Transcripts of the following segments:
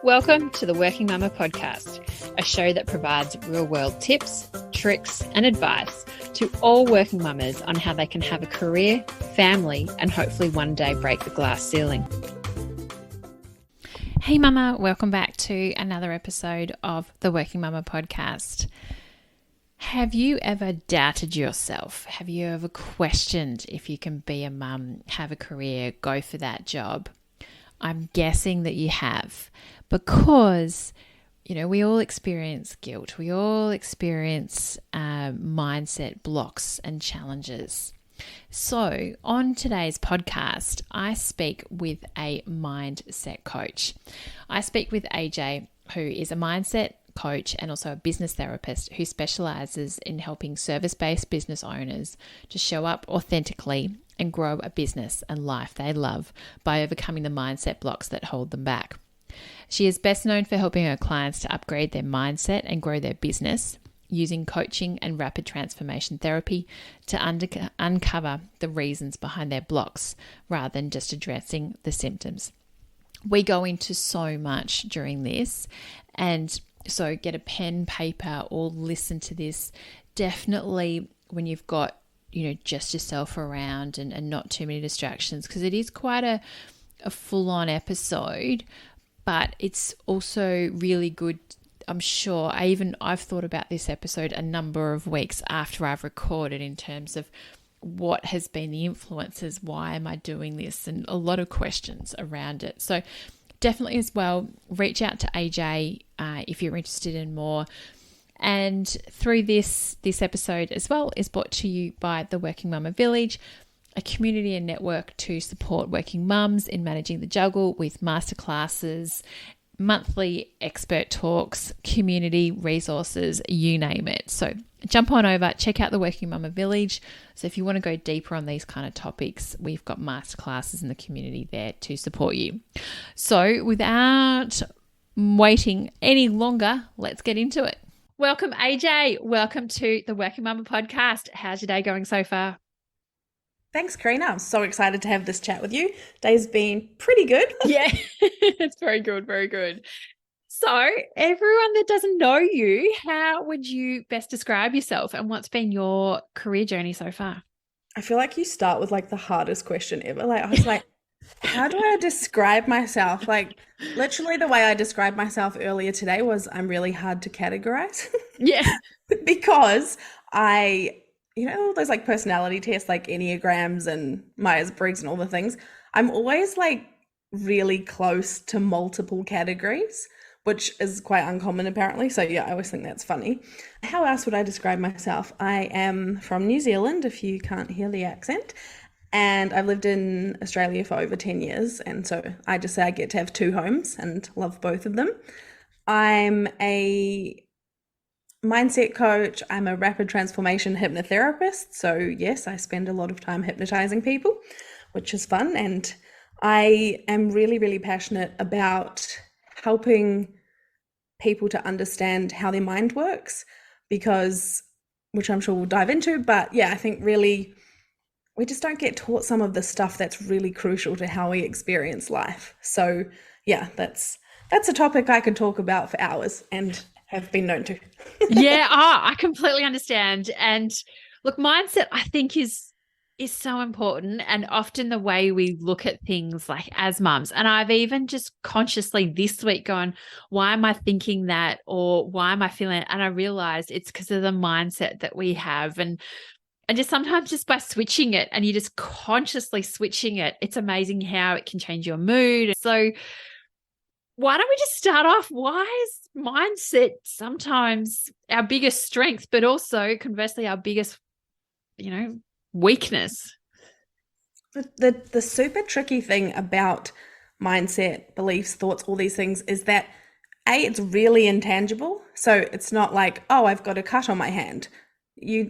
Welcome to the Working Mama Podcast, a show that provides real-world tips, tricks, and advice to all working mamas on how they can have a career, family, and hopefully one day break the glass ceiling. Hey Mama, welcome back to another episode of the Working Mama Podcast. Have you ever doubted yourself? Have you ever questioned if you can be a mum, have a career, go for that job? I'm guessing that you have, because, we all experience guilt. We all experience mindset blocks and challenges. So on today's podcast, I speak with a mindset coach. I speak with AJ, who is a mindset coach and also a business therapist who specializes in helping service-based business owners to show up authentically and grow a business and life they love by overcoming the mindset blocks that hold them back. She is best known for helping her clients to upgrade their mindset and grow their business using coaching and rapid transformation therapy to uncover the reasons behind their blocks rather than just addressing the symptoms. We go into so much during this, and so get a pen, paper, or listen to this. Definitely when you've got just yourself around and not too many distractions, because it is quite a full-on episode, but it's also really good. I'm sure I've thought about this episode a number of weeks after I've recorded in terms of what has been the influences, why am I doing this, and a lot of questions around it. So definitely as well, reach out to AJ if you're interested in more. And through this episode as well is brought to you by the Working Mama Village, a community and network to support working mums in managing the juggle with masterclasses, monthly expert talks, community resources, you name it. So jump on over, check out the Working Mama Village. So if you want to go deeper on these kind of topics, we've got masterclasses in the community there to support you. So without waiting any longer, let's get into it. Welcome, AJ. Welcome to the Working Mama Podcast. How's your day going so far? Thanks, Karina. I'm so excited to have this chat with you. Day's been pretty good. Yeah, it's very good, very good. So everyone that doesn't know you, how would you best describe yourself and what's been your career journey so far? I feel like you start with the hardest question ever. I was like, how do I describe myself? Literally the way I described myself earlier today was I'm really hard to categorize. Yeah. Because all those personality tests like Enneagrams and Myers-Briggs and all the things, I'm always really close to multiple categories, which is quite uncommon apparently. So yeah, I always think that's funny. How else would I describe myself? I am from New Zealand, if you can't hear the accent. And I've lived in Australia for over 10 years. And so I just say I get to have two homes and love both of them. I'm a mindset coach. I'm a rapid transformation hypnotherapist. So yes, I spend a lot of time hypnotizing people, which is fun. And I am really, really passionate about helping people to understand how their mind works, which I'm sure we'll dive into. But yeah, I think really we just don't get taught some of the stuff that's really crucial to how we experience life. So yeah, that's a topic I could talk about for hours and have been known to. Yeah, I completely understand. And look, mindset I think is so important, and often the way we look at things as mums. And I've even just consciously this week gone, why am I thinking that, or why am I feeling it? And I realized it's because of the mindset that we have. And just sometimes just by switching it, and you're just consciously switching it, it's amazing how it can change your mood. So why don't we just start off? Why is mindset sometimes our biggest strength, but also conversely our biggest, weakness? The super tricky thing about mindset, beliefs, thoughts, all these things is that it's really intangible. So it's not like, oh, I've got a cut on my hand.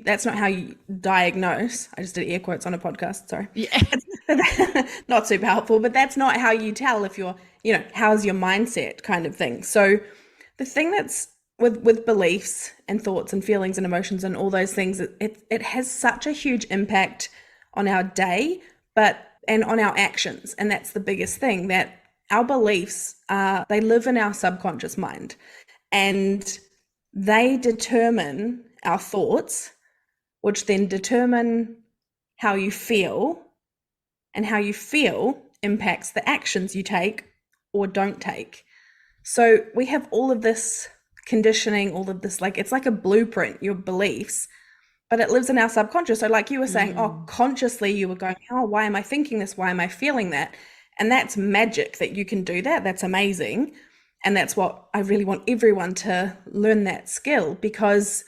That's not how you diagnose. I just did air quotes on a podcast, sorry. Yeah. Not super helpful, but that's not how you tell if you're, how's your mindset kind of thing. So the thing that's with beliefs and thoughts and feelings and emotions and all those things, it has such a huge impact on our day, and on our actions. And that's the biggest thing, that our beliefs they live in our subconscious mind, and they determine our thoughts, which then determine how you feel, and how you feel impacts the actions you take or don't take. So we have all of this conditioning, all of this, like, it's like a blueprint, your beliefs, but it lives in our subconscious. So like you were saying, oh, consciously you were going, oh, why am I thinking this? Why am I feeling that? And that's magic that you can do that. That's amazing. And that's what I really want everyone to learn, that skill, because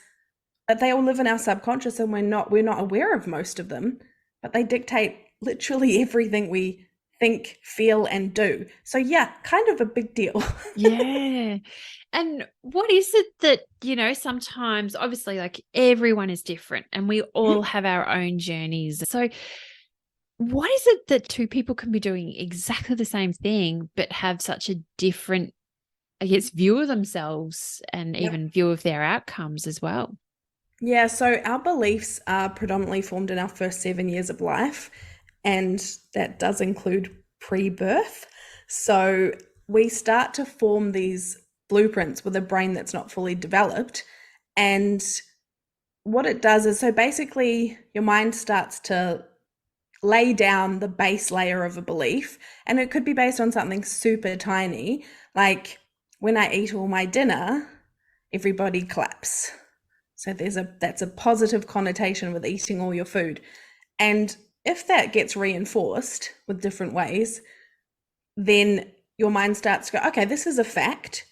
they all live in our subconscious and we're not aware of most of them, but they dictate literally everything we think, feel, and do. So yeah, kind of a big deal. Yeah. And what is it that, sometimes obviously like everyone is different and we all have our own journeys. So what is it that two people can be doing exactly the same thing, but have such a different, I guess, view of themselves and even view of their outcomes as well? Yeah, so our beliefs are predominantly formed in our first 7 years of life, and that does include pre-birth. So we start to form these blueprints with a brain that's not fully developed. And what it does is, so basically your mind starts to lay down the base layer of a belief, and it could be based on something super tiny, like when I eat all my dinner, everybody claps. So that's a positive connotation with eating all your food. And if that gets reinforced with different ways, then your mind starts to go, okay, this is a fact.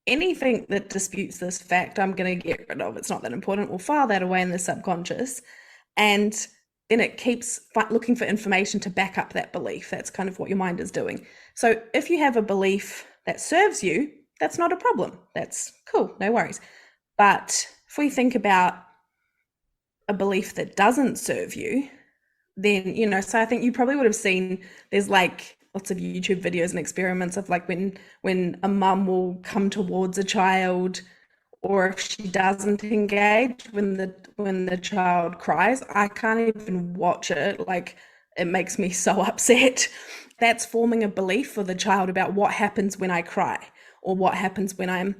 Anything that disputes this fact, I'm going to get rid of. It's not that important. We'll file that away in the subconscious. And then it keeps looking for information to back up that belief. That's kind of what your mind is doing. So if you have a belief that serves you, that's not a problem. That's cool, no worries. But if we think about a belief that doesn't serve you, then, so I think you probably would have seen, there's like lots of YouTube videos and experiments of like when a mum will come towards a child, or if she doesn't engage when the child cries. I can't even watch it. Like, it makes me so upset. That's forming a belief for the child about what happens when I cry, or what happens when I'm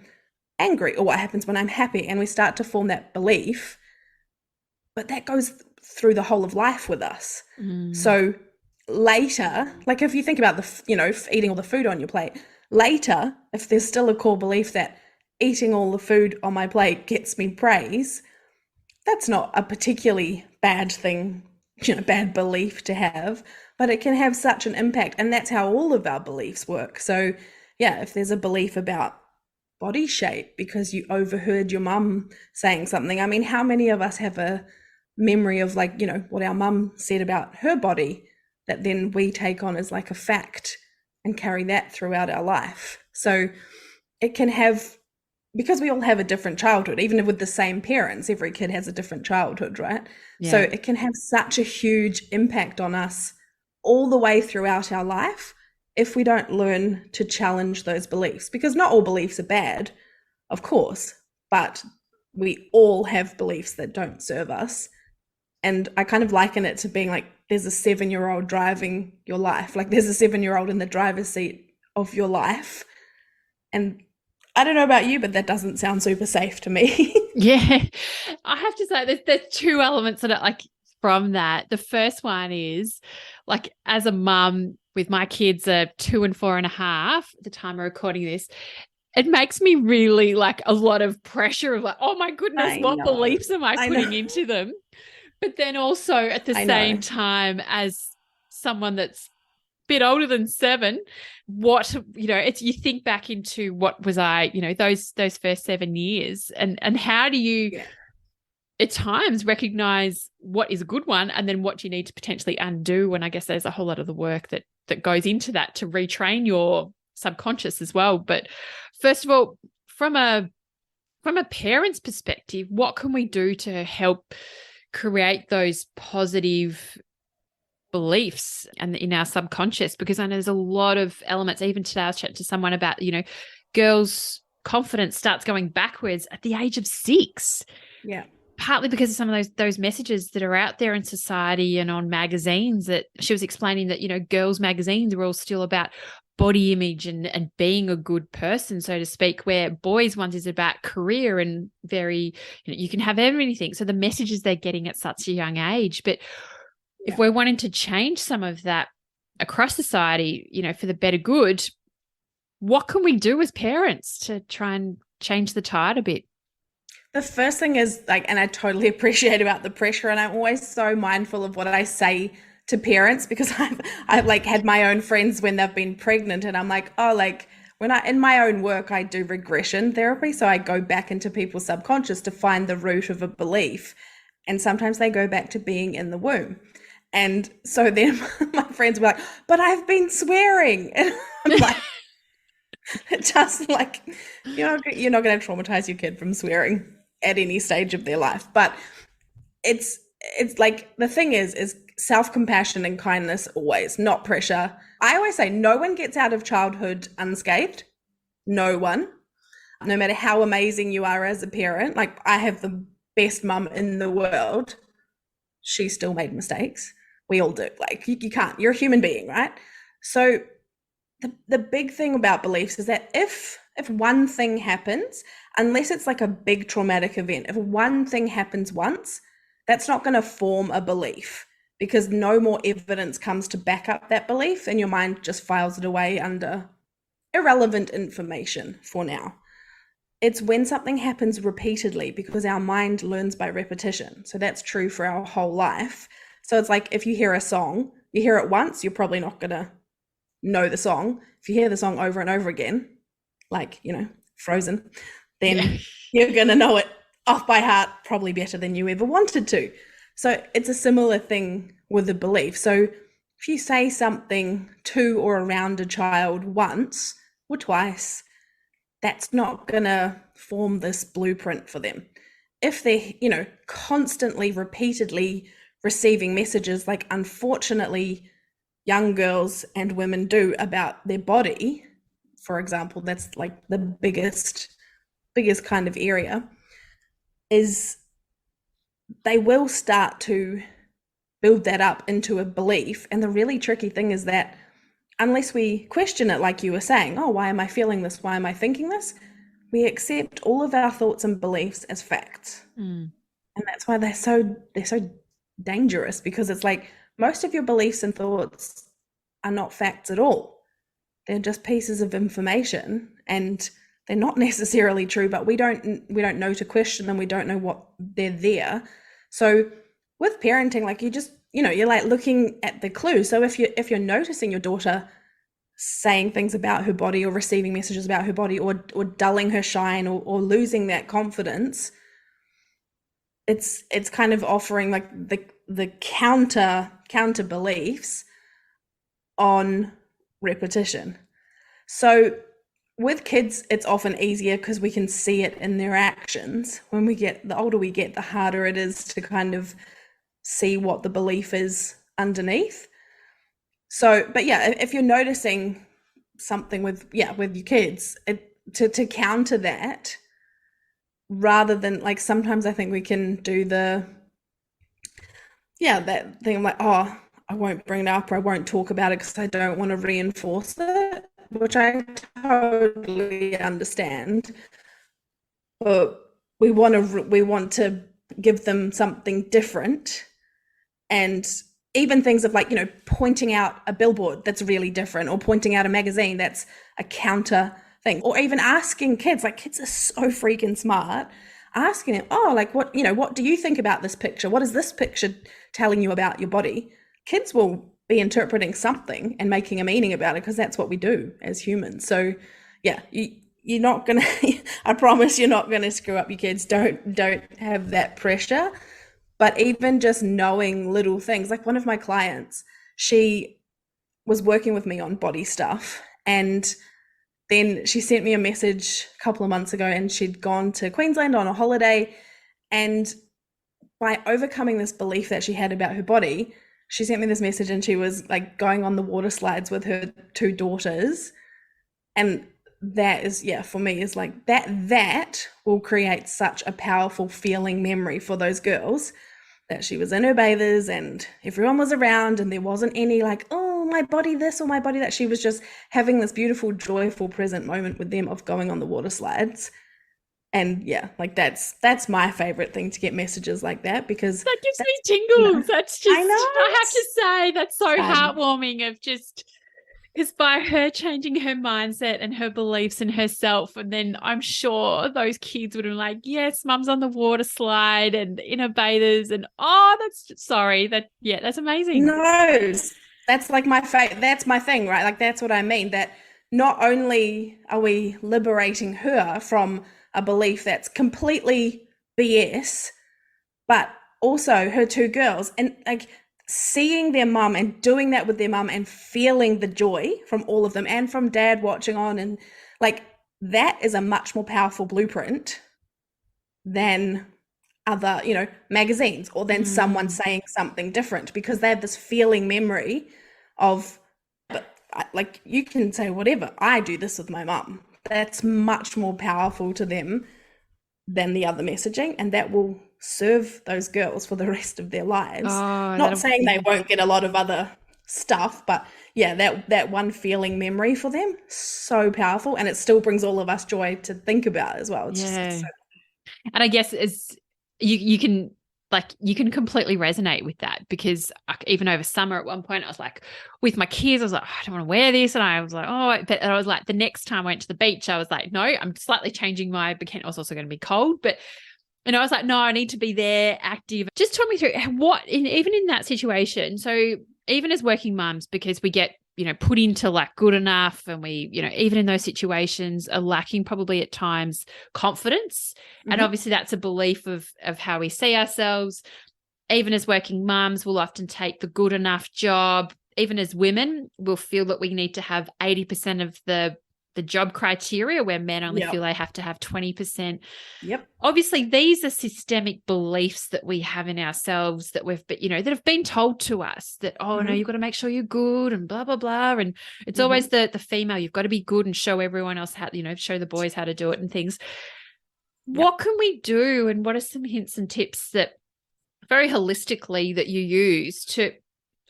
angry, or what happens when I'm happy. And we start to form that belief, but that goes through the whole of life with us. So later, like if you think about eating all the food on your plate, later, if there's still a core belief that eating all the food on my plate gets me praise, that's not a particularly bad thing, bad belief to have, but it can have such an impact. And that's how all of our beliefs work. So yeah, if there's a belief about body shape because you overheard your mum saying something, I mean, how many of us have a memory of like, what our mum said about her body that then we take on as like a fact and carry that throughout our life? So it can have, because we all have a different childhood, even with the same parents, every kid has a different childhood, right? Yeah. So it can have such a huge impact on us all the way throughout our life if we don't learn to challenge those beliefs. Because not all beliefs are bad, of course, but we all have beliefs that don't serve us. And I kind of liken it to being like, there's a 7-year-old driving your life. Like, there's a 7-year-old in the driver's seat of your life. And I don't know about you, but that doesn't sound super safe to me. Yeah. I have to say there's two elements that are like from that. The first one is like, as a mum with my kids are 2 and 4.5 at the time of recording this, it makes me really like a lot of pressure of like, oh my goodness, what beliefs am I putting into them? But then also at the same time, as someone that's a bit older than 7, what, it's, you think back into what was I, those first 7 years, and how do you at times recognize what is a good one and then what you need to potentially undo? And I guess there's a whole lot of the work that goes into that to retrain your subconscious as well. But first of all, from a parent's perspective, what can we do to help create those positive beliefs and in our subconscious? Because I know there's a lot of elements. Even today I was chatting to someone about, girls' confidence starts going backwards at the age of 6. Yeah. Partly because of some of those messages that are out there in society and on magazines, that she was explaining that, girls' magazines are all still about body image and being a good person, so to speak, where boys ones is about career and very, you can have everything. So the messages they're getting at such a young age. But if we're wanting to change some of that across society, for the better good, what can we do as parents to try and change the tide a bit? The first thing is and I totally appreciate about the pressure, and I'm always so mindful of what I say to parents, because I've had my own friends when they've been pregnant, and I'm like, oh, when in my own work, I do regression therapy. So I go back into people's subconscious to find the root of a belief. And sometimes they go back to being in the womb. And so then my friends were like, but I've been swearing. And I'm like, just you're not going to traumatize your kid from swearing at any stage of their life. But it's the thing is self-compassion and kindness always, not pressure. I always say no one gets out of childhood unscathed. No one. No matter how amazing you are as a parent. I have the best mum in the world. She still made mistakes. We all do. You can't. You're a human being, right? So the big thing about beliefs is that if one thing happens, unless it's a big traumatic event, if one thing happens once, that's not going to form a belief, because no more evidence comes to back up that belief, and your mind just files it away under irrelevant information for now. It's when something happens repeatedly, because our mind learns by repetition. So that's true for our whole life. So it's if you hear a song, you hear it once, you're probably not going to know the song. If you hear the song over and over again, Frozen, then you're going to know it off by heart, probably better than you ever wanted to. So it's a similar thing with a belief. So if you say something to or around a child once or twice, that's not going to form this blueprint for them. If they're, constantly, repeatedly receiving messages unfortunately young girls and women do about their body, for example, that's the biggest kind of area, is they will start to build that up into a belief. And the really tricky thing is that unless we question it, like you were saying, oh, why am I feeling this? Why am I thinking this? We accept all of our thoughts and beliefs as facts. And that's why they're so dangerous, because it's most of your beliefs and thoughts are not facts at all. They're just pieces of information, and they're not necessarily true, but we don't know to question them. We don't know what they're there. So with parenting, you just, you're looking at the clue. So if you're noticing your daughter saying things about her body, or receiving messages about her body, or dulling her shine, or losing that confidence, it's kind of offering the counter beliefs on repetition. So with kids, it's often easier because we can see it in their actions. When the older we get, the harder it is to kind of see what the belief is underneath. So, but yeah, if you're noticing something with your kids, to counter that, rather than sometimes I think we can do that thing oh, I won't bring it up, or I won't talk about it because I don't want to reinforce it, which I totally understand. But we want to give them something different. And even things of pointing out a billboard that's really different, or pointing out a magazine that's a counter thing, or even asking kids, kids are so freaking smart, asking them, oh, what do you think about this picture? What is this picture telling you about your body? Kids will be interpreting something and making a meaning about it, because that's what we do as humans. So yeah, you're not gonna I promise you're not gonna screw up your kids. Don't have that pressure. But even just knowing little things, one of my clients, she was working with me on body stuff, and then she sent me a message a couple of months ago, and she'd gone to Queensland on a holiday, and by overcoming this belief that she had about her body, she sent me this message, and she was going on the water slides with her 2 daughters. And that is, for me, is that will create such a powerful feeling memory for those girls, that she was in her bathers and everyone was around, and there wasn't any oh my body this or my body that. She was just having this beautiful, joyful, present moment with them of going on the water slides. And yeah, like that's my favorite thing, to get messages like that, because That gives me you know, tingles. That's just, I know. I have to say, that's so Sad. heartwarming of just, it's by her changing her mindset and her beliefs in herself. And then I'm sure those kids would have been like, yes, mum's on the water slide and in her bathers. And that's amazing. No, that's like that's my thing, right? Like that's what I mean, that not only are we liberating her from a belief that's completely BS, but also her two girls, and like seeing their mum and doing that with their mum and feeling the joy from all of them and from dad watching on, and like that is a much more powerful blueprint than other, magazines, or than someone saying something different, because they have this feeling memory of, like, you can say whatever, I do this with my mum. That's much more powerful to them than the other messaging, and that will serve those girls for the rest of their lives. Not saying they won't get a lot of other stuff, but yeah, that one feeling memory for them, so powerful, and it still brings all of us joy to think about as well. It's just so. And I guess as you can completely resonate with that, because even over summer at one point I was like, with my kids, I was like, oh, I don't want to wear this, and I was like, but I was like, the next time I went to the beach, I was like, no, I'm slightly changing my bikini. It was also going to be cold, but I was like, no, I need to be there, active. Just talk me through even in that situation. So even as working mums, because we get, put into like good enough, and we, even in those situations are lacking probably at times confidence. Mm-hmm. And obviously that's a belief of how we see ourselves. Even as working mums, we'll often take the good enough job. Even as women, we'll feel that we need to have 80% of the job criteria, where men only feel they have to have 20%. Yep. Obviously, these are systemic beliefs that we have in ourselves that that have been told to us that, no, you've got to make sure you're good and blah, blah, blah. And it's always the female, you've got to be good and show everyone else how, show the boys how to do it and things. Yep. What can we do? And what are some hints and tips that very holistically that you use to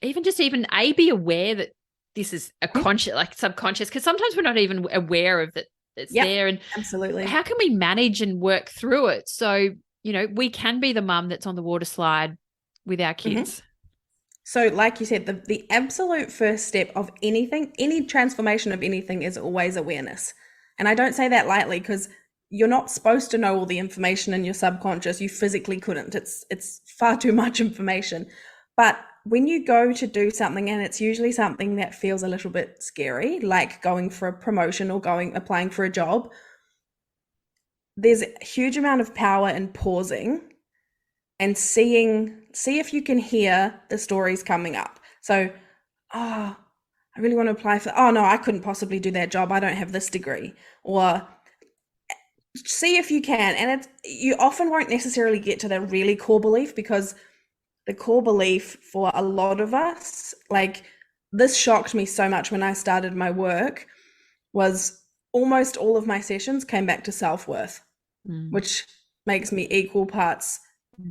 even be aware that this is a conscious, like subconscious, because sometimes we're not even aware of that it's there. And absolutely, how can we manage and work through it so we can be the mum that's on the water slide with our kids? So like you said, the absolute first step of anything, any transformation of anything, is always awareness. And I don't say that lightly, because you're not supposed to know all the information in your subconscious. You physically couldn't. It's far too much information. But when you go to do something, and it's usually something that feels a little bit scary, like going for a promotion or applying for a job, there's a huge amount of power in pausing and see if you can hear the stories coming up. So, I really want to apply for, no, I couldn't possibly do that job. I don't have this degree. Or see if you can. And you often won't necessarily get to that really core belief, because the core belief for a lot of us, like, this shocked me so much when I started my work, was almost all of my sessions came back to self-worth, which makes me equal parts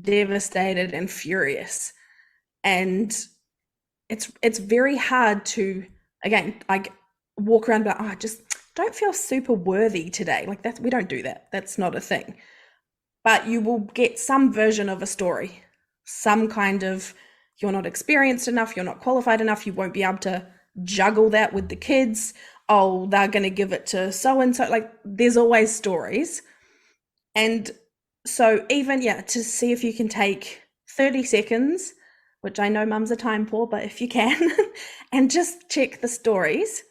devastated and furious. And it's very hard to, again, like, walk around like, I just don't feel super worthy today. Like, we don't do that. That's not a thing. But you will get some version of a story, some kind of, you're not experienced enough, you're not qualified enough, you won't be able to juggle that with the kids. Oh, they're going to give it to so-and-so. Like, there's always stories. And so even, to see if you can take 30 seconds, which I know mums are time poor, but if you can, and just check the stories.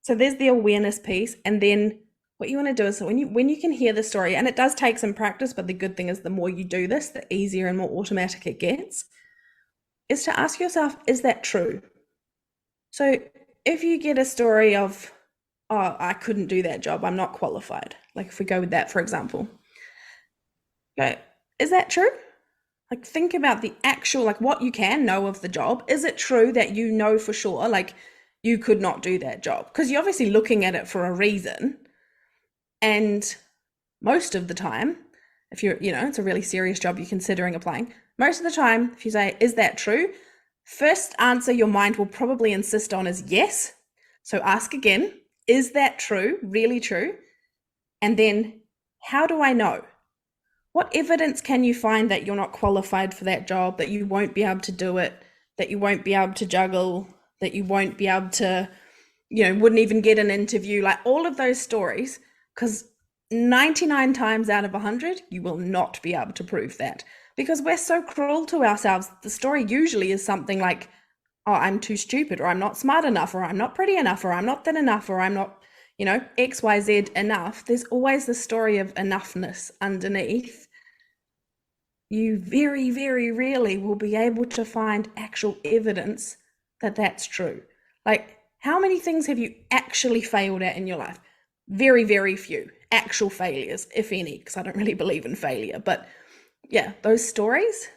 So there's the awareness piece. And then what you want to do is, when you can hear the story, and it does take some practice, but the good thing is the more you do this, the easier and more automatic it gets, is to ask yourself, is that true? So if you get a story of, I couldn't do that job, I'm not qualified. Like, if we go with that, for example, is that true? Like, think about the actual, like, what you can know of the job. Is it true that you know for sure, like, you could not do that job? Because you're obviously looking at it for a reason. And most of the time, if you're, it's a really serious job you're considering applying, most of the time, if you say, is that true? First answer your mind will probably insist on is yes. So ask again, is that true, really true? And then, how do I know? What evidence can you find that you're not qualified for that job, that you won't be able to do it, that you won't be able to juggle, that you won't be able to, wouldn't even get an interview, like all of those stories, because 99 times out of 100, you will not be able to prove that because we're so cruel to ourselves. The story usually is something like, oh, I'm too stupid, or I'm not smart enough, or I'm not pretty enough, or I'm not thin enough, or I'm not, XYZ enough. There's always the story of enoughness underneath. You very, very rarely will be able to find actual evidence that that's true. Like, how many things have you actually failed at in your life? Very, very few actual failures, if any, because I don't really believe in failure. But yeah, those stories,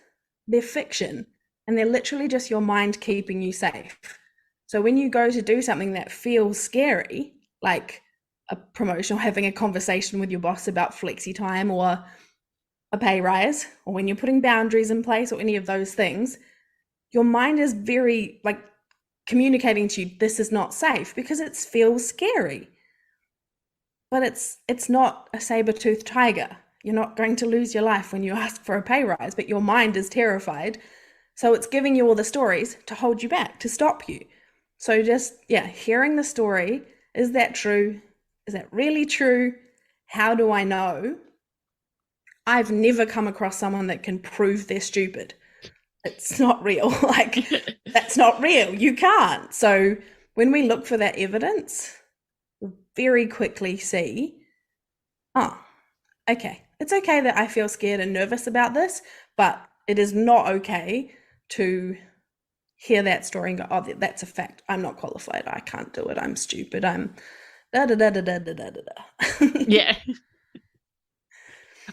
they're fiction, and they're literally just your mind keeping you safe. So when you go to do something that feels scary, like a promotion or having a conversation with your boss about flexi time or a pay rise, or when you're putting boundaries in place or any of those things, your mind is very communicating to you, this is not safe, because it feels scary. But it's not a saber-toothed tiger. You're not going to lose your life when you ask for a pay rise, but your mind is terrified. So it's giving you all the stories to hold you back, to stop you. So just, hearing the story, is that true? Is that really true? How do I know? I've never come across someone that can prove they're stupid. It's not real. That's not real. You can't. So when we look for that evidence, we'll very quickly see, okay, it's okay that I feel scared and nervous about this, but it is not okay to hear that story and go, oh, that's a fact. I'm not qualified. I can't do it. I'm stupid. I'm da da da da da da da da. Yeah.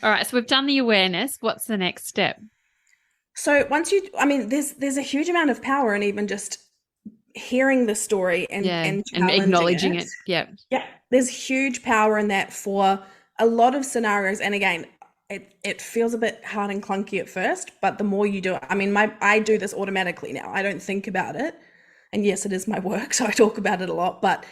All right. So we've done the awareness. What's the next step? So once there's a huge amount of power in even just hearing the story and acknowledging it. Yeah. Yeah. There's huge power in that for a lot of scenarios. And again, it feels a bit hard and clunky at first, but the more you do it, I do this automatically now. I don't think about it. And yes, it is my work, so I talk about it a lot, but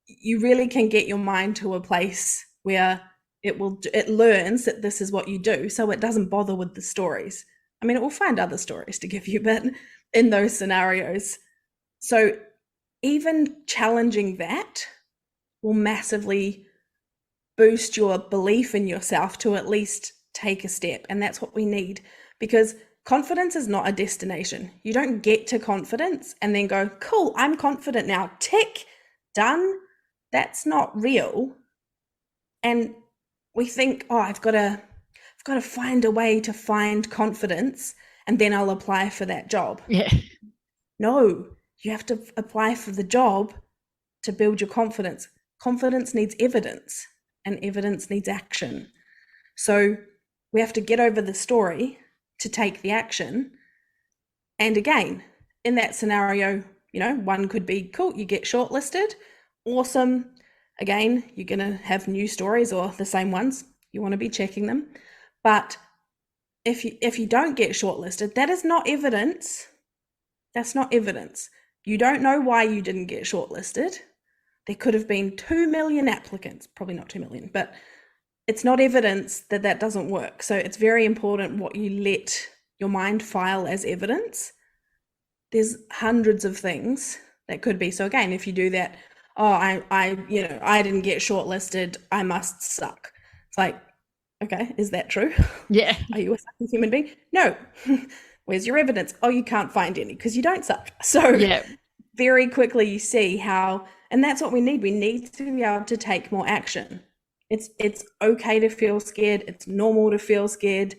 you really can get your mind to a place where it learns that this is what you do. So it doesn't bother with the stories. It will find other stories to give you, but in those scenarios. So even challenging that will massively boost your belief in yourself to at least take a step. And that's what we need, because confidence is not a destination. You don't get to confidence and then go, cool, I'm confident now, tick, done. That's not real. And we think, oh, I've got to find a way to find confidence and then I'll apply for that job. Yeah. No, you have to apply for the job to build your confidence. Confidence needs evidence, and evidence needs action. So we have to get over the story to take the action. And again, in that scenario, one could be, cool, you get shortlisted. Awesome. Again, you're going to have new stories or the same ones. You want to be checking them. But if you don't get shortlisted, that is not evidence. That's not evidence. You don't know why you didn't get shortlisted. There could have been 2 million applicants, probably not 2 million, but it's not evidence that that doesn't work. So it's very important what you let your mind file as evidence. There's hundreds of things that could be. So again, if you do that, oh, I didn't get shortlisted, I must suck. It's like, okay, is that true? Yeah. Are you a sucking human being? No. Where's your evidence? Oh, you can't find any because you don't suck. So very quickly you see how, and that's what we need. We need to be able to take more action. It's okay to feel scared. It's normal to feel scared,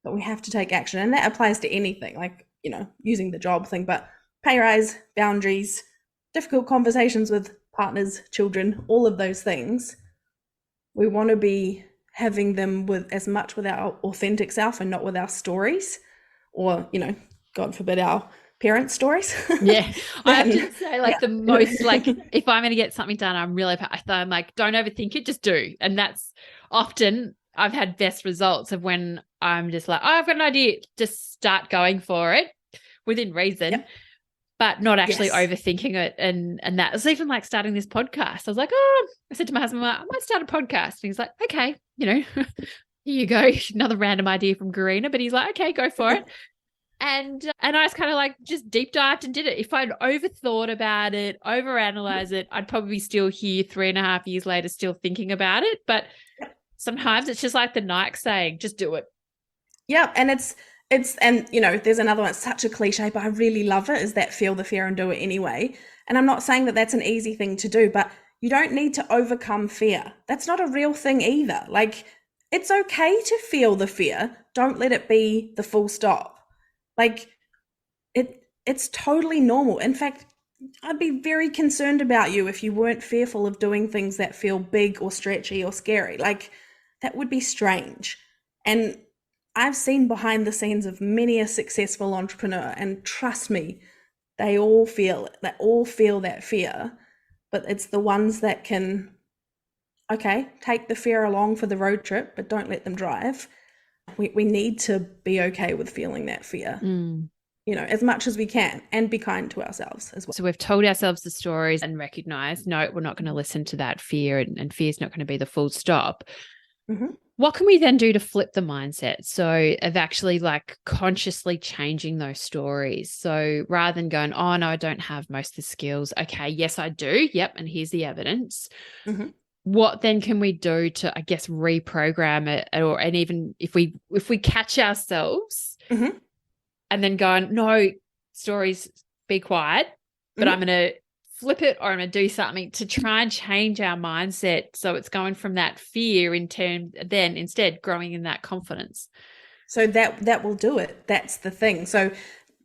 but we have to take action. And that applies to anything, like, using the job thing, but pay rise, boundaries, difficult conversations with partners, children, all of those things. We want to be having them with as much with our authentic self and not with our stories, or, God forbid, our parents' stories. Yeah. I have to say, the most, if I'm going to get something done, I'm like, don't overthink it, just do. And that's often I've had best results of when I'm just like, oh, I've got an idea, just start going for it within reason. Yep. but not actually Yes. overthinking it. And that was even like starting this podcast. I was like, oh, I said to my husband, well, I might start a podcast. And he's like, okay, here you go. Another random idea from Garina, but he's like, okay, go for it. And I was kind of like just deep dived and did it. If I'd overthought about it, overanalyze it, I'd probably still here 3.5 years later, still thinking about it. But sometimes it's just like the Nike saying, just do it. Yeah, and it's and there's another one. It's such a cliche, but I really love it. Is that feel the fear and do it anyway? And I'm not saying that that's an easy thing to do, but you don't need to overcome fear. That's not a real thing either. Like, it's okay to feel the fear. Don't let it be the full stop. Like, it's totally normal. In fact, I'd be very concerned about you if you weren't fearful of doing things that feel big or stretchy or scary. Like, that would be strange. And I've seen behind the scenes of many a successful entrepreneur, and trust me, they all feel it. They all feel that fear, but it's the ones that can, okay, take the fear along for the road trip, but don't let them drive. We need to be okay with feeling that fear, as much as we can, and be kind to ourselves as well. So we've told ourselves the stories and recognized, no, we're not going to listen to that fear, and fear is not going to be the full stop. Mm-hmm. What can we then do to flip the mindset? So of actually like consciously changing those stories. So rather than going, oh no, I don't have most of the skills. Okay, yes, I do. Yep. And here's the evidence. Mm-hmm. What then can we do to, I guess, reprogram it? And even if we catch ourselves and then going, no, stories, be quiet, but I'm going to flip it, or I'm going to do something to try and change our mindset. So it's going from that fear then instead growing in that confidence. So that will do it. That's the thing. So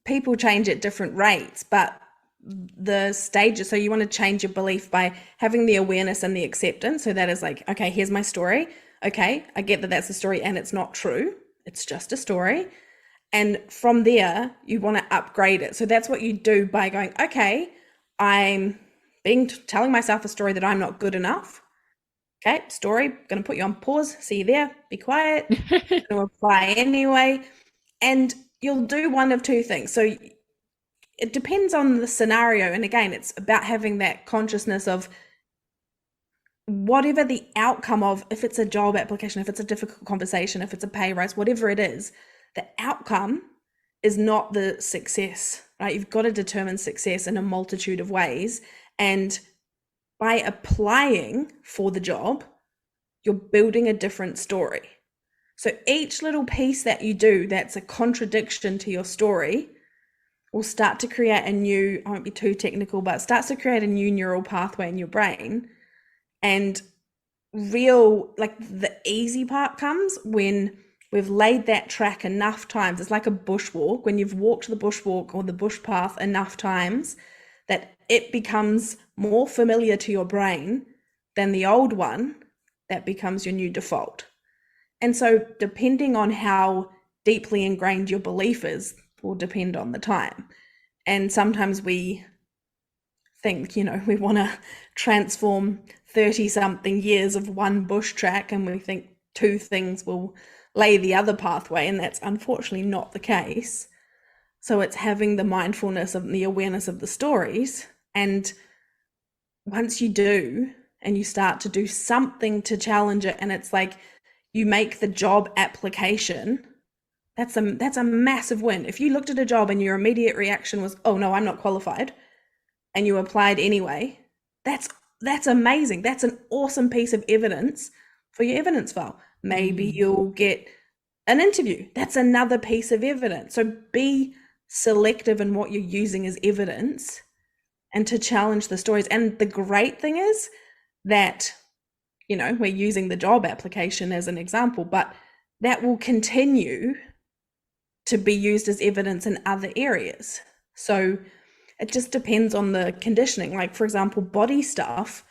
people change at different rates, but the stages, so you want to change your belief by having the awareness and the acceptance. So that is like, okay, here's my story. Okay, I get that that's a story and it's not true. It's just a story. And from there, you want to upgrade it. So that's what you do by going, okay, I'm telling myself a story that I'm not good enough. Okay, story, going to put you on pause. See you there. Be quiet. Going to apply anyway. And you'll do one of two things. So it depends on the scenario. And again, it's about having that consciousness of whatever the outcome of, if it's a job application, if it's a difficult conversation, if it's a pay rise, whatever it is, the outcome is not the success, right? You've got to determine success in a multitude of ways. And by applying for the job, you're building a different story. So each little piece that you do that's a contradiction to your story will start to create a new, I won't be too technical, but it starts to create a new neural pathway in your brain. And the easy part comes when we've laid that track enough times. It's like a bushwalk. When you've walked the bushwalk or the bush path enough times, that it becomes more familiar to your brain than the old one, that becomes your new default. And so depending on how deeply ingrained your belief is will depend on the time. And sometimes we think, we want to transform 30-something years of one bush track, and we think two things will lay the other pathway, and that's unfortunately not the case. So it's having the mindfulness of the awareness of the stories. And once you do, and you start to do something to challenge it, and it's like you make the job application, that's a massive win. If you looked at a job and your immediate reaction was, oh no, I'm not qualified, and you applied anyway, that's amazing. That's an awesome piece of evidence for your evidence file. Maybe you'll get an interview. That's another piece of evidence. So be selective in what you're using as evidence and to challenge the stories. And the great thing is that, we're using the job application as an example, but that will continue to be used as evidence in other areas. So it just depends on the conditioning. Like, for example, body stuff,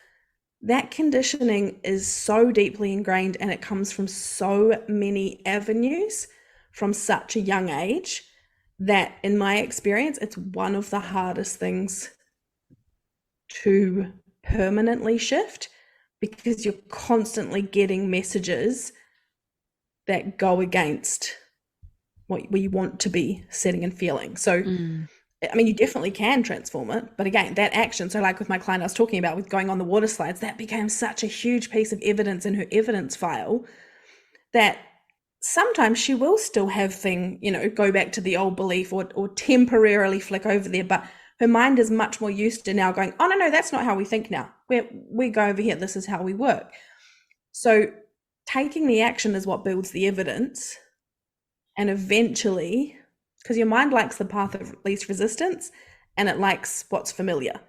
that conditioning is so deeply ingrained, and it comes from so many avenues from such a young age that, in my experience, it's one of the hardest things to permanently shift, because you're constantly getting messages that go against what we want to be setting and feeling. So I mean, you definitely can transform it. But again, that action, so like with my client I was talking about with going on the water slides, that became such a huge piece of evidence in her evidence file that sometimes she will still have go back to the old belief or temporarily flick over there. But her mind is much more used to now going, oh, no, that's not how we think now. We go over here. This is how we work. So taking the action is what builds the evidence. And eventually, because your mind likes the path of least resistance and it likes what's familiar.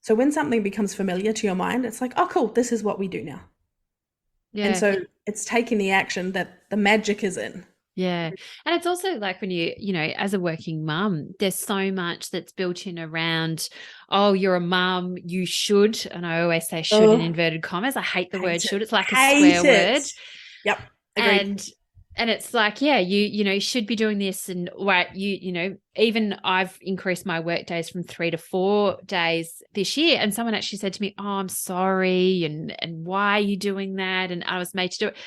So when something becomes familiar to your mind, it's like, oh, cool, this is what we do now. Yeah. And so it's taking the action that the magic is in. Yeah. And it's also like when as a working mum, there's so much that's built in around, oh, you're a mum, you should. And I always say should in inverted commas. I hate the word should. It's like a swear word. Yep. Agreed. And it's like, yeah, you should be doing this. And right, even I've increased my work days from 3 to 4 days this year. And someone actually said to me, oh, I'm sorry. And why are you doing that? And I was made to do it.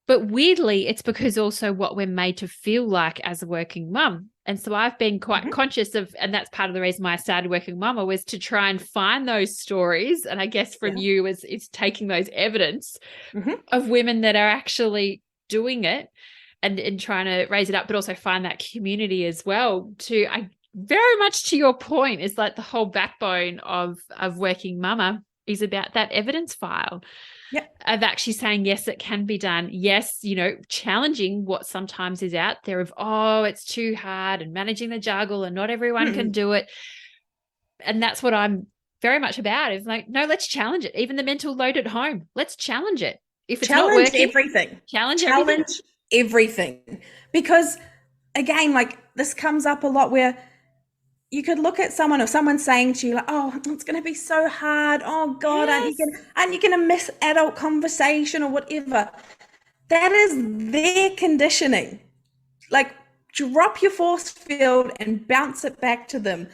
But weirdly, it's because also what we're made to feel like as a working mum. And so I've been quite conscious of, and that's part of the reason why I started Working Mama, was to try and find those stories. And I guess from you is taking those evidence of women that are actually doing it and trying to raise it up, but also find that community as well. Very much to your point, is like the whole backbone of Working Mama is about that evidence file. Of actually saying, yes, it can be done. Yes, challenging what sometimes is out there of, oh, it's too hard, and managing the juggle and not everyone can do it. And that's what I'm very much about, is like, no, let's challenge it. Even the mental load at home, let's challenge it. If it's not working, everything. Challenge everything. Because again, like this comes up a lot where you could look at someone or someone saying to you like, oh, it's going to be so hard. Oh God, aren't you going to miss adult conversation or whatever? That is their conditioning. Like drop your force field and bounce it back to them.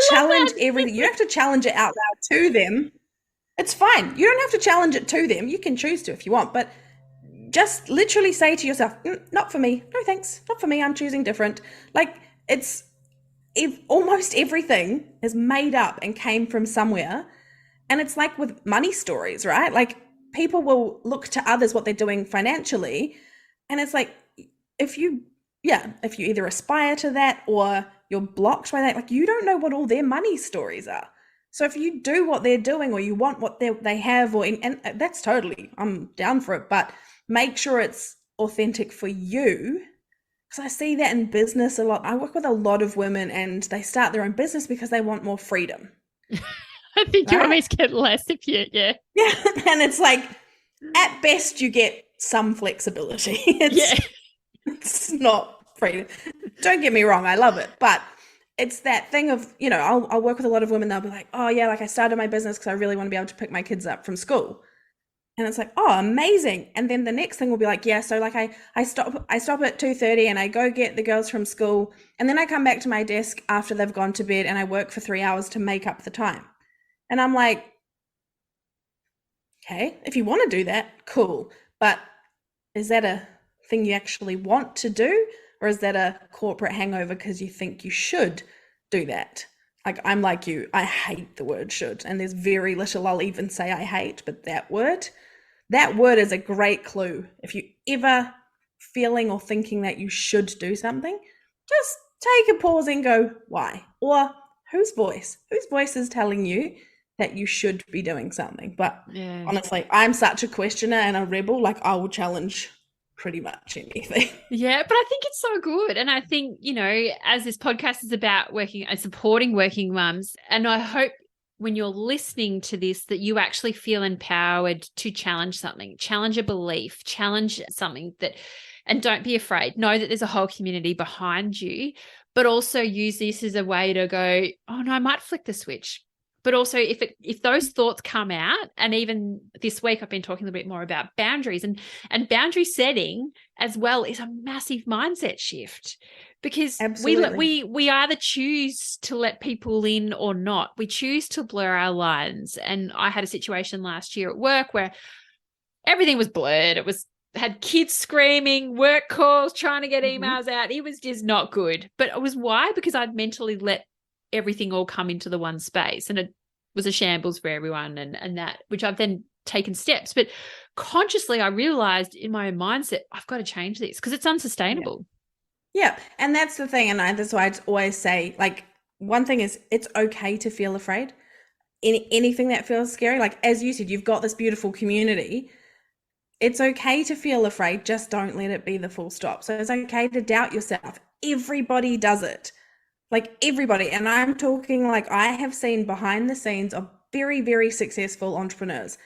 Challenge everything. You don't have to challenge it out loud to them. It's fine. You don't have to challenge it to them. You can choose to if you want, but just literally say to yourself, not for me. No, thanks. Not for me. I'm choosing different. Like almost everything is made up and came from somewhere. And it's like with money stories, right? Like people will look to others, what they're doing financially. And it's like, if you either aspire to that or you're blocked by that, like you don't know what all their money stories are. So if you do what they're doing or you want what they have, and that's totally, I'm down for it, but make sure it's authentic for you. Because I see that in business a lot. I work with a lot of women and they start their own business because they want more freedom. I think you always get less if you, Yeah, and it's like, at best you get some flexibility. It's not freedom. Don't get me wrong, I love it. But it's that thing of, I'll work with a lot of women. They'll be like, oh yeah, like I started my business because I really want to be able to pick my kids up from school. And it's like, oh, amazing. And then the next thing will be like, yeah, so like I stop at 2:30 and I go get the girls from school. And then I come back to my desk after they've gone to bed and I work for 3 hours to make up the time. And I'm like, okay, if you want to do that, cool. But is that a thing you actually want to do? Or is that a corporate hangover because you think you should do that? Like, I'm like you, I hate the word should. And there's very little I'll even say I hate, but that word is a great clue. If you ever feeling or thinking that you should do something, just take a pause and go, why? Or whose voice is telling you that you should be doing something? But honestly, I'm such a questioner and a rebel. Like, I will challenge pretty much anything. Yeah, but I think it's so good. And I think, as this podcast is about working and supporting working mums, and I hope when you're listening to this that you actually feel empowered to challenge something, challenge a belief, challenge something and don't be afraid. Know that there's a whole community behind you, but also use this as a way to go, oh no, I might flick the switch. But also if those thoughts come out, and even this week I've been talking a little bit more about boundaries and boundary setting as well is a massive mindset shift, because we either choose to let people in or not. We choose to blur our lines. And I had a situation last year at work where everything was blurred. Had kids screaming, work calls, trying to get emails out. It was just not good. But it was why? Because I'd mentally let everything all come into the one space. And it was a shambles for everyone, and that, which I've then taken steps. But consciously, I realized in my own mindset, I've got to change this because it's unsustainable. Yeah. And that's the thing. And that's why I always say, like, one thing is it's okay to feel afraid. Anything that feels scary, like as you said, you've got this beautiful community. It's okay to feel afraid, just don't let it be the full stop. So it's okay to doubt yourself. Everybody does it. Like everybody. And I'm talking, like, I have seen behind the scenes of very, very successful entrepreneurs.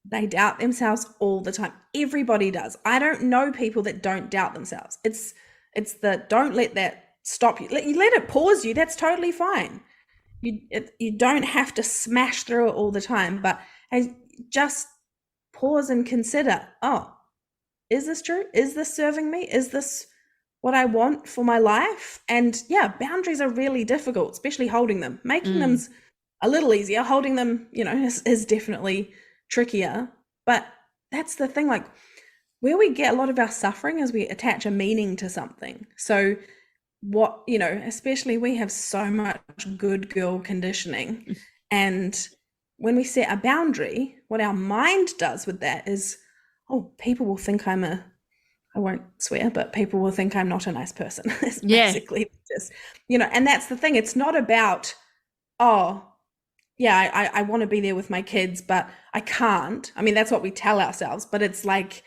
They doubt themselves all the time. Everybody does. I don't know people that don't doubt themselves. It's the don't let that stop you. Let it pause you. That's totally fine. You don't have to smash through it all the time, but just pause and consider, oh, is this true? Is this serving me? Is this what I want for my life? And yeah, boundaries are really difficult, especially holding them. Making them's a little easier. Holding them, is definitely trickier. But that's the thing, like where we get a lot of our suffering is we attach a meaning to something. So what, especially we have so much good girl conditioning. And when we set a boundary, what our mind does with that is, oh, people will think I won't swear, but people will think I'm not a nice person. It's basically just, and that's the thing. It's not about, oh, yeah, I want to be there with my kids, but I can't. I mean, that's what we tell ourselves, but it's like,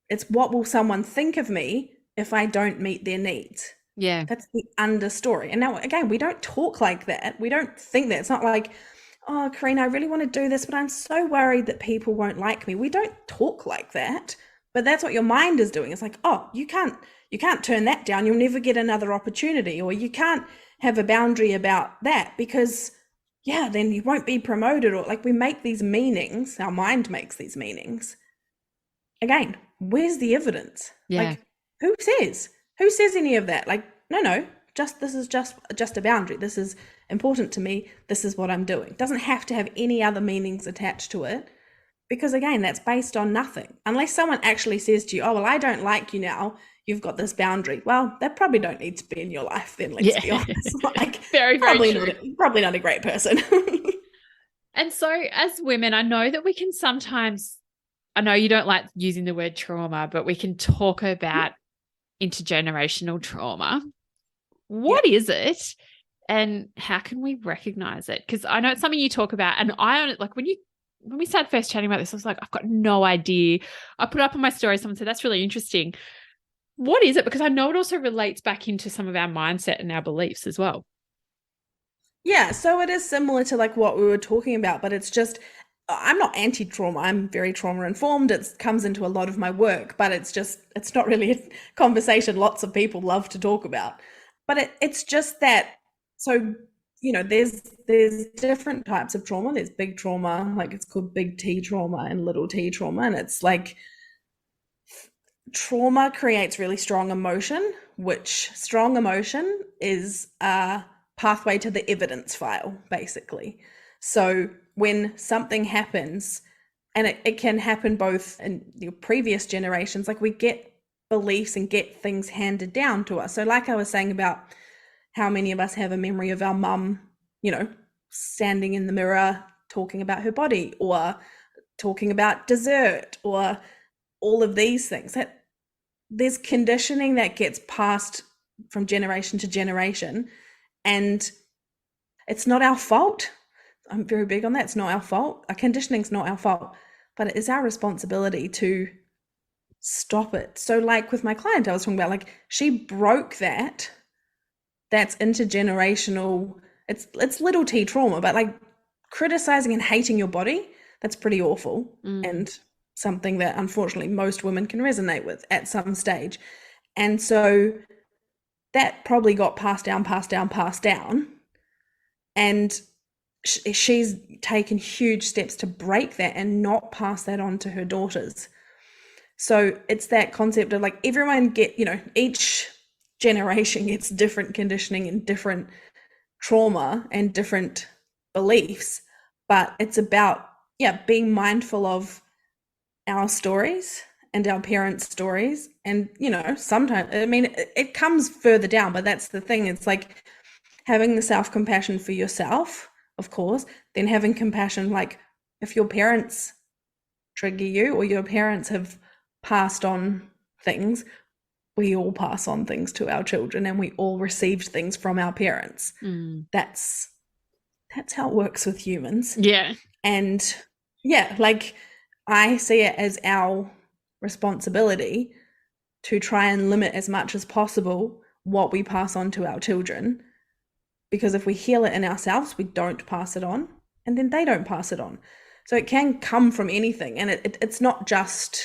it's what will someone think of me if I don't meet their needs? Yeah. That's the understory. And now, again, we don't talk like that. We don't think that. It's not like, oh, Karina, I really want to do this, but I'm so worried that people won't like me. We don't talk like that, but that's what your mind is doing. It's like, oh, you can't turn that down. You'll never get another opportunity, or you can't have a boundary about that because, yeah, then you won't be promoted. Or like we make these meanings, our mind makes these meanings. Again, where's the evidence? Yeah. Like who says any of that? Like, no, this is just a boundary. This is important to me. This is what I'm doing. It doesn't have to have any other meanings attached to it, because again, that's based on nothing. Unless someone actually says to you, oh, well, I don't like you now, you've got this boundary. Well, that probably don't need to be in your life then, let's be honest. Like, very, very true. Probably not a great person. And so as women, I know that we can sometimes, I know you don't like using the word trauma, but we can talk about intergenerational trauma. What is it, and how can we recognize it? Because I know it's something you talk about, and when we started first chatting about this, I was like, I've got no idea. I put up on my story, someone said, that's really interesting. What is it? Because I know it also relates back into some of our mindset and our beliefs as well. Yeah, so it is similar to like what we were talking about, but it's just, I'm not anti-trauma. I'm very trauma informed. It comes into a lot of my work, but it's not really a conversation lots of people love to talk about. But it's just that, so, there's different types of trauma. There's big trauma, like it's called big T trauma and little t trauma. And it's like trauma creates really strong emotion, which strong emotion is a pathway to the evidence file, basically. So when something happens, and it can happen both in your previous generations, like we get beliefs and get things handed down to us. So like I was saying about how many of us have a memory of our mum, standing in the mirror, talking about her body, or talking about dessert, or all of these things. That there's conditioning that gets passed from generation to generation, and it's not our fault. I'm very big on that. It's not our fault. Our conditioning's not our fault, but it is our responsibility to stop it. So like with my client I was talking about, like she broke that. That's intergenerational. It's little t trauma, but like criticizing and hating your body, that's pretty awful. And something that unfortunately most women can resonate with at some stage. And so that probably got passed down. And she's taken huge steps to break that and not pass that on to her daughters. So it's that concept of like everyone each generation gets different conditioning and different trauma and different beliefs, but it's about being mindful of our stories and our parents' stories. And sometimes, I mean, it comes further down, but that's the thing. It's like having the self-compassion for yourself, of course, then having compassion, like if your parents trigger you or your parents have passed on things, we all pass on things to our children and we all received things from our parents. That's how it works with humans. Yeah. And yeah, like I see it as our responsibility to try and limit as much as possible what we pass on to our children, because if we heal it in ourselves, we don't pass it on, and then they don't pass it on. So it can come from anything, and it's not just,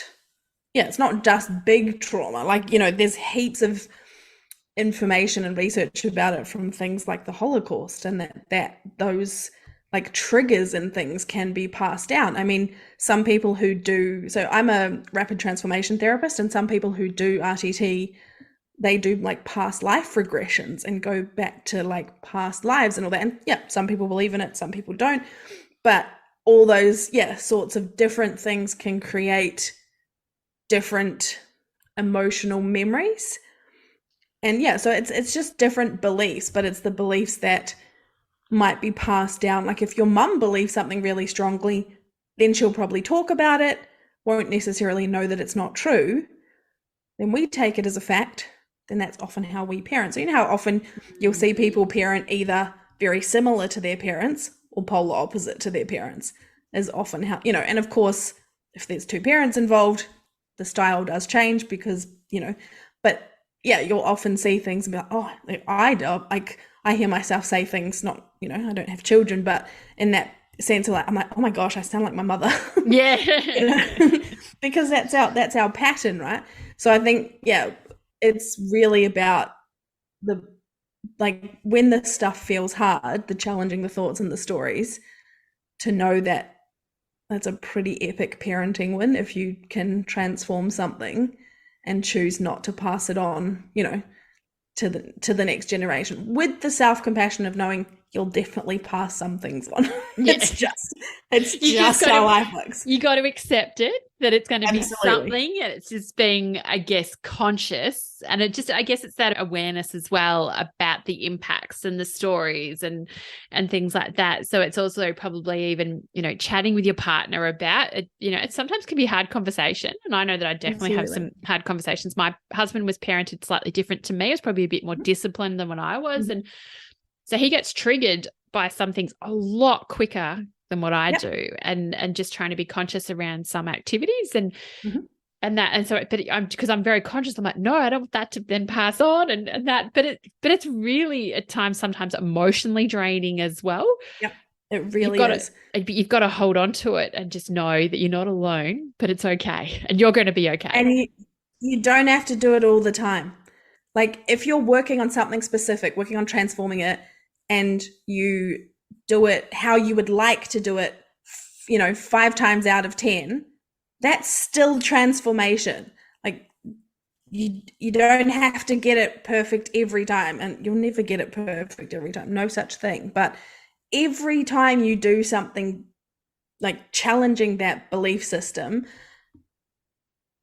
it's not just big trauma. Like, there's heaps of information and research about it from things like the Holocaust, and that those like triggers and things can be passed down. I mean, some people who do, so I'm a rapid transformation therapist, and some people who do RTT, they do like past life regressions and go back to like past lives and all that. And yeah, some people believe in it, some people don't. But all those, sorts of different things can create different emotional memories. And so it's just different beliefs, but it's the beliefs that might be passed down. Like if your mum believes something really strongly, then she'll probably talk about it, won't necessarily know that it's not true. Then we take it as a fact. Then that's often how we parent. So you know how often you'll see people parent either very similar to their parents or polar opposite to their parents, is often how, and of course, if there's two parents involved, the style does change because, but yeah, you'll often see things about, I hear myself say things, not, I don't have children, but in that sense of like, I'm like, oh my gosh, I sound like my mother. Yeah. Because that's our pattern, right? So I think, it's really about when the stuff feels hard, the challenging, the thoughts and the stories, to know that that's a pretty epic parenting win if you can transform something and choose not to pass it on, to the next generation, with the self-compassion of knowing you'll definitely pass some things on. It's just how life works. You got to accept it, that it's going to be Absolutely. something, and it's just being, I guess, conscious. And I guess it's that awareness as well about the impacts and the stories and things like that. So it's also probably even, chatting with your partner about it. It sometimes can be a hard conversation. And I know that I definitely have some hard conversations. My husband was parented slightly different to me. He was probably a bit more disciplined than when I was. And so he gets triggered by some things a lot quicker than what I do, and just trying to be conscious around some activities and that. And so, but because I'm very conscious, I'm like, no, I don't want that to then pass on and that, but it's really at times, sometimes emotionally draining as well. Yep. It really is. You've got to hold on to it and just know that you're not alone, but it's okay. And you're going to be okay. And you don't have to do it all the time. Like if you're working on something specific, working on transforming it, and you do it how you would like to do it, 5 times out of 10, that's still transformation. Like you don't have to get it perfect every time, and you'll never get it perfect every time. No such thing. But every time you do something like challenging that belief system,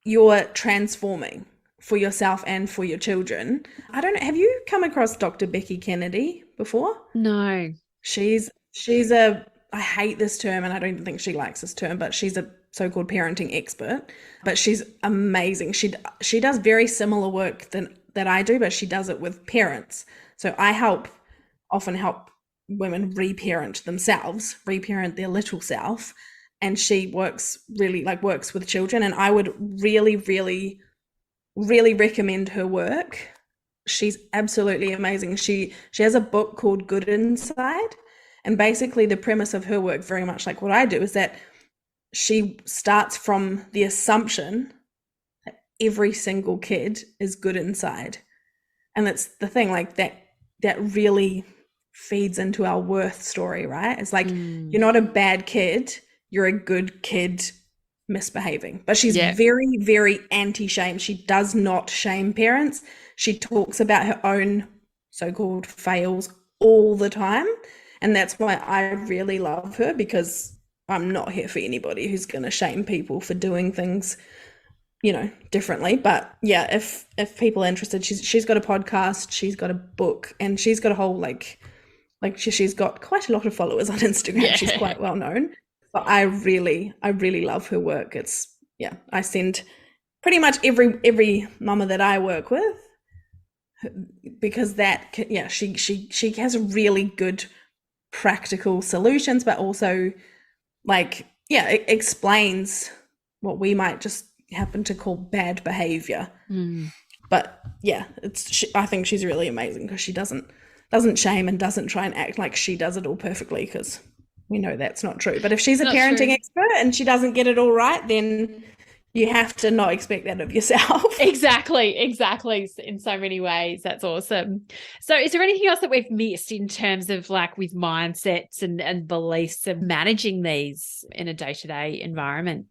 you're transforming for yourself and for your children. I don't know. Have you come across Dr. Becky Kennedy before? No. She's I hate this term, and I don't even think she likes this term, but she's a so-called parenting expert, but she's amazing. She does very similar work that I do, but she does it with parents. So I often help women reparent themselves, reparent their little self. And she works with children. And I would really, really, really recommend her work. She's absolutely amazing. She has a book called Good Inside. And basically the premise of her work, very much like what I do, is that she starts from the assumption that every single kid is good inside. And that's the thing, like that really feeds into our worth story, right? It's like, you're not a bad kid, you're a good kid misbehaving. But she's very, very anti-shame. She does not shame parents. She talks about her own so-called fails all the time. And that's why I really love her, because I'm not here for anybody who's going to shame people for doing things differently. But yeah, if people are interested, she's got a podcast, she's got a book, and she's got a whole she's got quite a lot of followers on Instagram. Yeah. She's quite well known. But I really love her work. I send pretty much every mama that I work with, because she has really good practical solutions, but also it explains what we might just happen to call bad behavior. But yeah, I think she's really amazing because she doesn't shame and doesn't try and act like she does it all perfectly, because we know that's not true. But if she's a parenting expert and she doesn't get it all right, then you have to not expect that of yourself. Exactly. In so many ways. That's awesome. So is there anything else that we've missed in terms of with mindsets and beliefs of managing these in a day-to-day environment?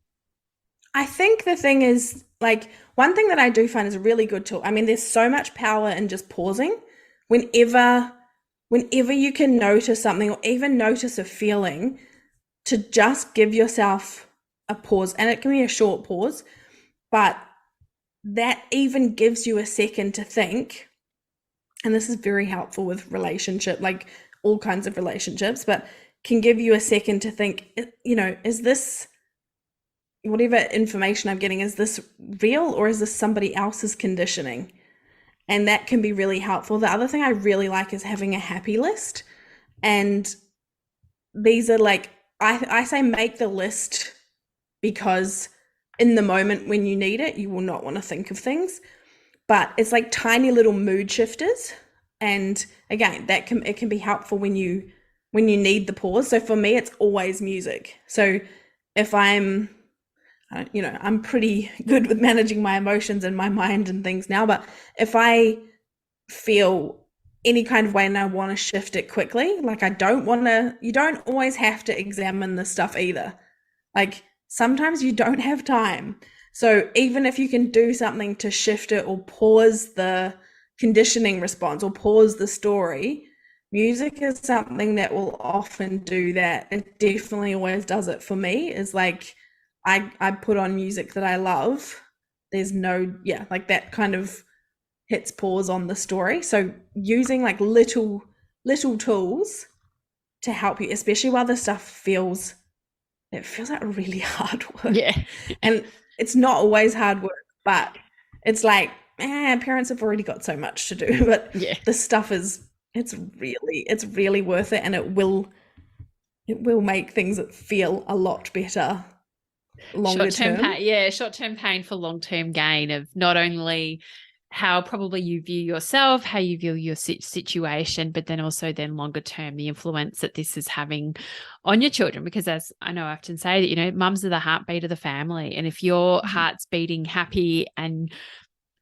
I think the thing is, one thing that I do find is a really good tool. I mean, there's so much power in just pausing. Whenever you can notice something or even notice a feeling, to just give yourself a pause, and it can be a short pause, but that even gives you a second to think. And this is very helpful with relationship, all kinds of relationships, but can give you a second to think, is this, whatever information I'm getting, is this real or is this somebody else's conditioning? And that can be really helpful. The other thing I really like is having a happy list. And these are I say make the list, because in the moment when you need it, you will not want to think of things. But it's tiny little mood shifters. And again, it can be helpful when you need the pause. So for me, it's always music. So if I'm pretty good with managing my emotions and my mind and things now, but if I feel any kind of way and I want to shift it quickly, you don't always have to examine this stuff either. Sometimes you don't have time. So even if you can do something to shift it or pause the conditioning response or pause the story, music is something that will often do that. It definitely always does it for me. Is I put on music that I love. There's that kind of hits pause on the story. So using little tools to help you, especially while the stuff feels like really hard work. Yeah. And it's not always hard work, but it's parents have already got so much to do. But yeah, the stuff it's really worth it, and it will make things feel a lot better longer term. Short-term pain for long-term gain of not only how probably you view yourself, how you view your situation, but then also longer term, the influence that this is having on your children. Because as I know, I often say that, mums are the heartbeat of the family. And if your heart's beating happy and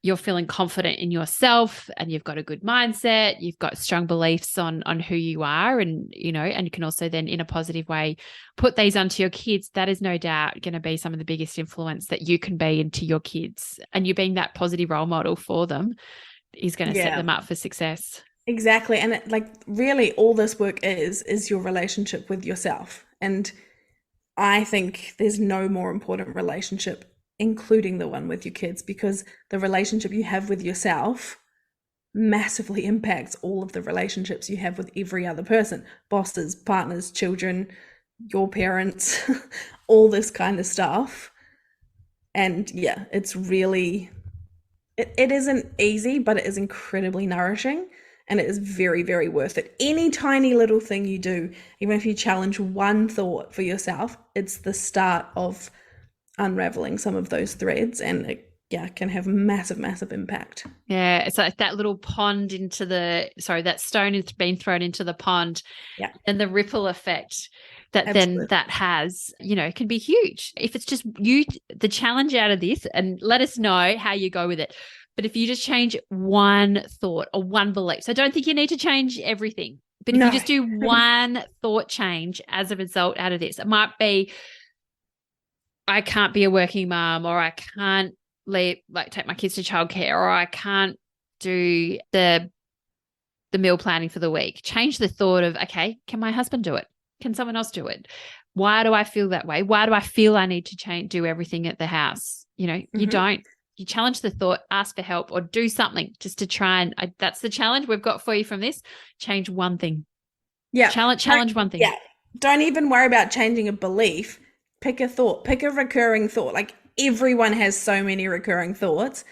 you're feeling confident in yourself and you've got a good mindset, you've got strong beliefs on who you are, and, and you can also then in a positive way put these onto your kids, that is no doubt going to be some of the biggest influence that you can be into your kids. And you being that positive role model for them is going to set them up for success. Exactly. And really all this work is your relationship with yourself. And I think there's no more important relationship, including the one with your kids, because the relationship you have with yourself massively impacts all of the relationships you have with every other person, bosses, partners, children, your parents, all this kind of stuff. And yeah, it's really, it isn't easy, but it is incredibly nourishing, and it is very, very worth it. Any tiny little thing you do, even if you challenge one thought for yourself, it's the start of unraveling some of those threads, and it can have massive impact. Yeah, it's like that little pond that stone has been thrown into the pond, and the ripple effect that then that has, can be huge. If it's just you, the challenge out of this, and let us know how you go with it. But if you just change one thought or one belief, so I don't think you need to change everything, but if you just do one thought change as a result out of this, it might be, I can't be a working mom, or I can't take my kids to childcare, or I can't do the meal planning for the week. Change the thought of, okay, can my husband do it? Can someone else do it? Why do I feel that way? Why do I feel I need to do everything at the house? you challenge the thought, ask for help, or do something just to try and that's the challenge we've got for you from this. Change one thing. Yeah. Challenge one thing. Yeah. Don't even worry about changing a belief. Pick a thought, pick a recurring thought. Like everyone has so many recurring thoughts.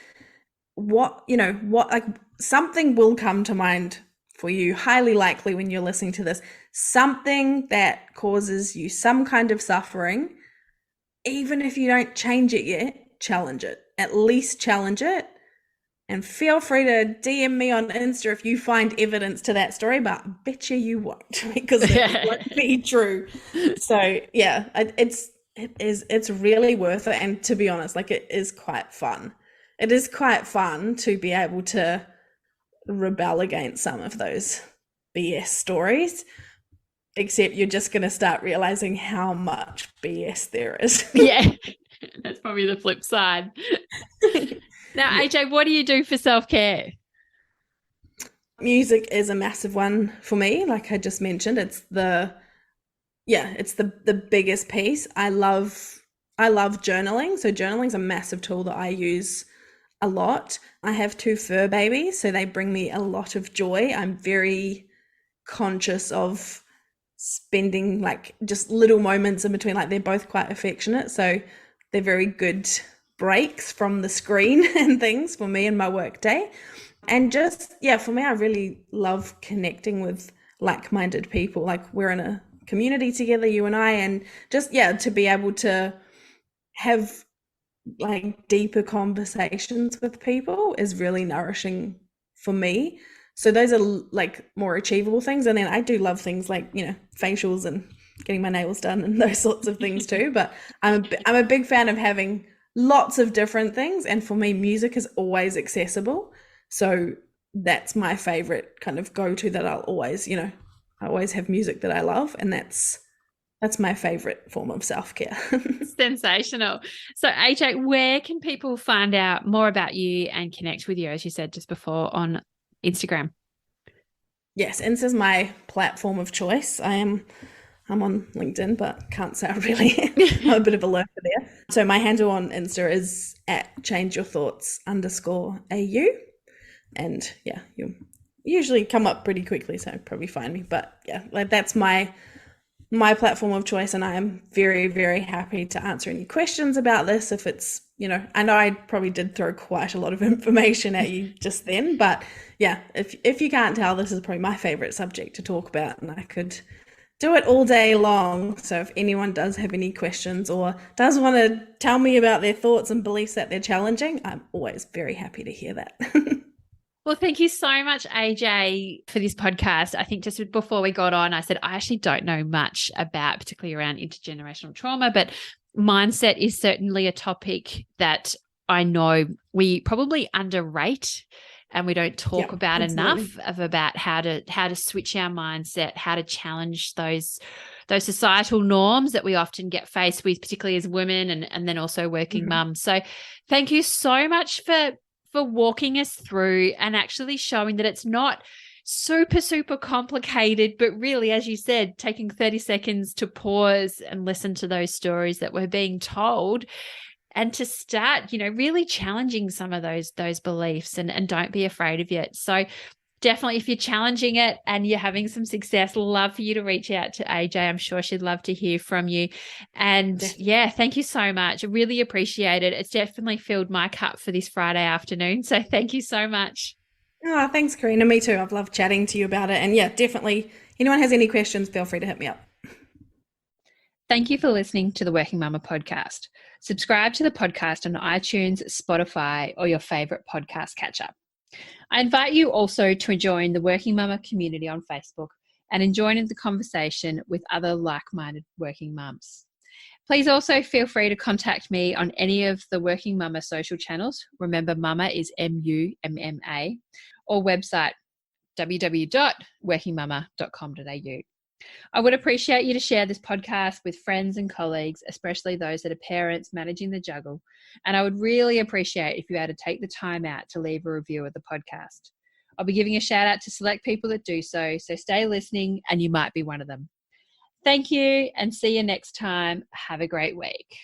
Something will come to mind for you, highly likely when you're listening to this, something that causes you some kind of suffering. Even if you don't change it yet, challenge it. At least challenge it. And feel free to DM me on Insta if you find evidence to that story, but I bet you won't because it won't be true. So yeah, it's really worth it. And to be honest, like it is quite fun. It is quite fun to be able to rebel against some of those BS stories, except you're just going to start realizing how much BS there is. Yeah, that's probably the flip side. Now, AJ, what do you do for self-care? Music is a massive one for me. Like I just mentioned, it's the biggest piece. I love journaling. So journaling is a massive tool that I use a lot. I have 2 fur babies, so they bring me a lot of joy. I'm very conscious of spending like just little moments in between. Like they're both quite affectionate, so they're very good breaks from the screen and things for me in my work day. And just, for me, I really love connecting with like-minded people. Like we're in a community together, you and I, and just, to be able to have like deeper conversations with people is really nourishing for me. So those are like more achievable things. And then I do love things like, facials and getting my nails done and those sorts of things too. But I'm a big fan of having lots of different things. And for me, music is always accessible. So that's my favorite kind of go-to that I'll always, I always have music that I love. And that's my favorite form of self-care. Sensational. So AJ, where can people find out more about you and connect with you, as you said just before, on Instagram? Yes, Insta's my platform of choice. I'm on LinkedIn, but can't say I really am a bit of a lurker there. So my handle on Insta is @changeyourthoughts_AU. And you'll usually come up pretty quickly, so probably find me. But like that's my platform of choice, and I am very, very happy to answer any questions about this. If it's, I know I probably did throw quite a lot of information at you just then, but if you can't tell, this is probably my favorite subject to talk about, and I could do it all day long. So if anyone does have any questions or does want to tell me about their thoughts and beliefs that they're challenging, I'm always very happy to hear that. Well, thank you so much, AJ, for this podcast. I think just before we got on, I said I actually don't know much about, particularly around intergenerational trauma, but mindset is certainly a topic that I know we probably underrate and we don't talk about enough about how to switch our mindset, how to challenge those societal norms that we often get faced with, particularly as women and then also working mums. So thank you so much for walking us through and actually showing that it's not super, super complicated, but really, as you said, taking 30 seconds to pause and listen to those stories that we're being told and to start, really challenging some of those beliefs and don't be afraid of it. So definitely, if you're challenging it and you're having some success, love for you to reach out to AJ. I'm sure she'd love to hear from you. And thank you so much. I really appreciate it. It's definitely filled my cup for this Friday afternoon. So thank you so much. Oh, thanks, Karina. Me too. I've loved chatting to you about it. And definitely, anyone has any questions, feel free to hit me up. Thank you for listening to the Working Mama podcast. Subscribe to the podcast on iTunes, Spotify, or your favorite podcast catcher. I invite you also to join the Working Mama community on Facebook and join in the conversation with other like-minded working mums. Please also feel free to contact me on any of the Working Mama social channels. Remember, Mama is MUMMA, or website www.workingmama.com.au. I would appreciate you to share this podcast with friends and colleagues, especially those that are parents managing the juggle. And I would really appreciate if you had to take the time out to leave a review of the podcast. I'll be giving a shout out to select people that do so stay listening and you might be one of them. Thank you and see you next time. Have a great week.